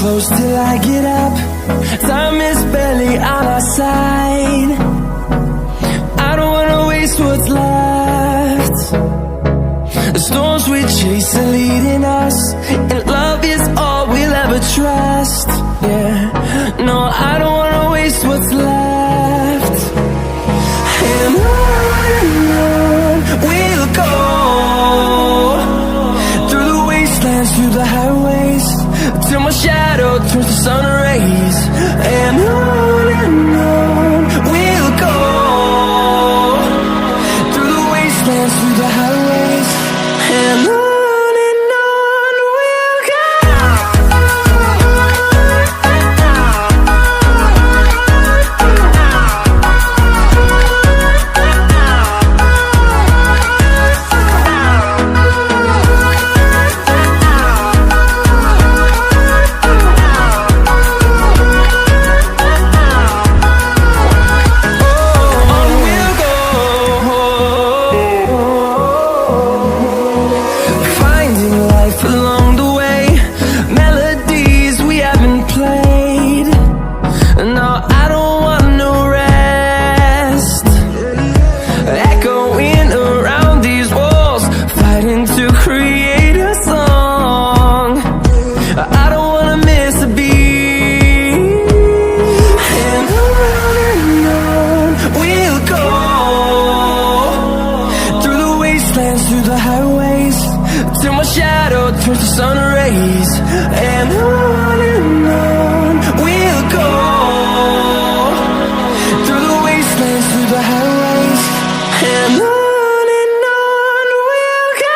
Close till I get up. Time is barely on our side. I don't wanna waste what's left. The storms we chase are leading us, and love is all we'll ever trust. Yeah, no, I don't wanna waste what's left. And on we'll go, through the wastelands, through the highways, till my shadow turns to sun rays. And on we'll go, through the wastelands, through the highways, and on we'll go. Through the highways, till my shadow turns to sun rays. And on we'll go, through the wastelands, through the highways, and on we'll go.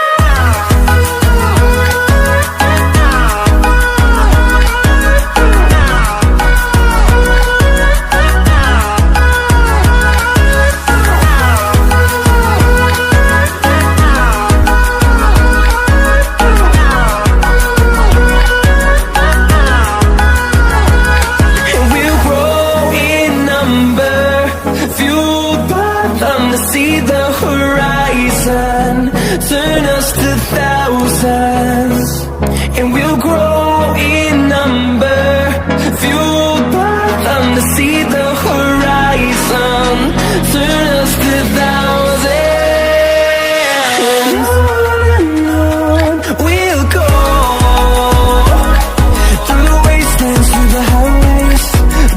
See the horizon, turn us to thousands, and we'll grow in number, fueled by them to see the horizon, turn us to thousands. And on we'll go, through the wastelands, through the highways,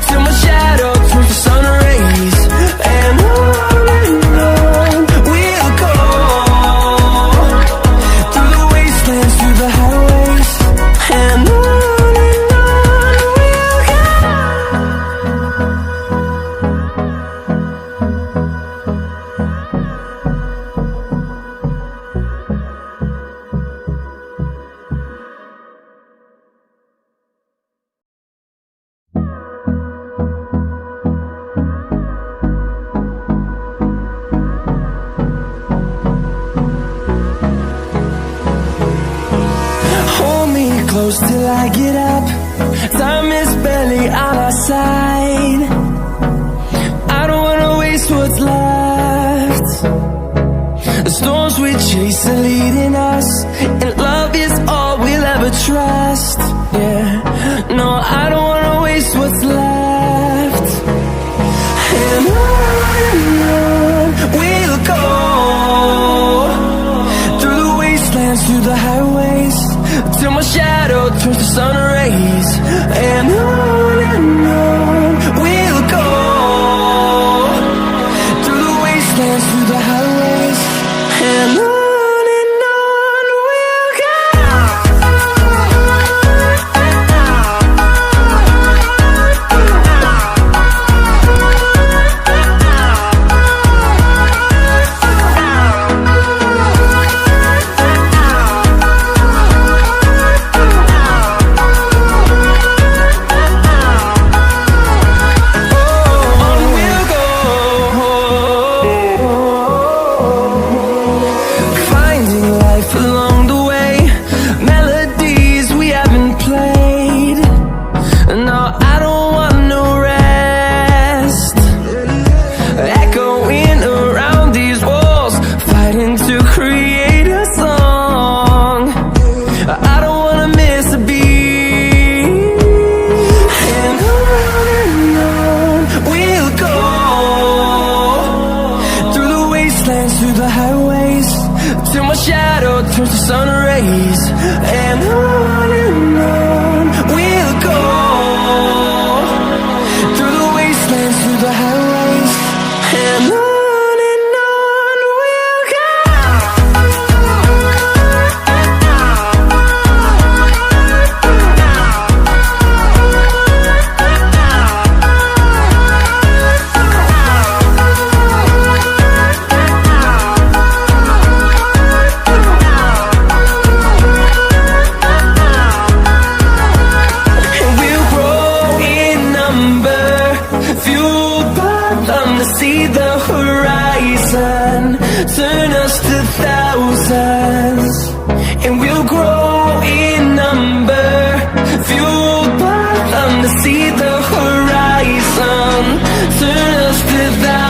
till my shadow turns to sun rays. And close till I get up. Time is barely on our side. I don't wanna waste what's left. The storms we chase are leading us, and love is all we'll ever trust. Yeah, no, I don't wanna waste what's left. And on we'll go, through the wastelands, through the highways, till my shadow turns to sun rays. And on we'll go, through the wastelands, through the highways, and on we'll go. till my shadow turns to sun rays. And on we'll go, through the wastelands, through the highways, and on we'll go. See the horizon, turn us to thousands, and we'll grow in number, fueled by them to see the horizon, turn us to thousands.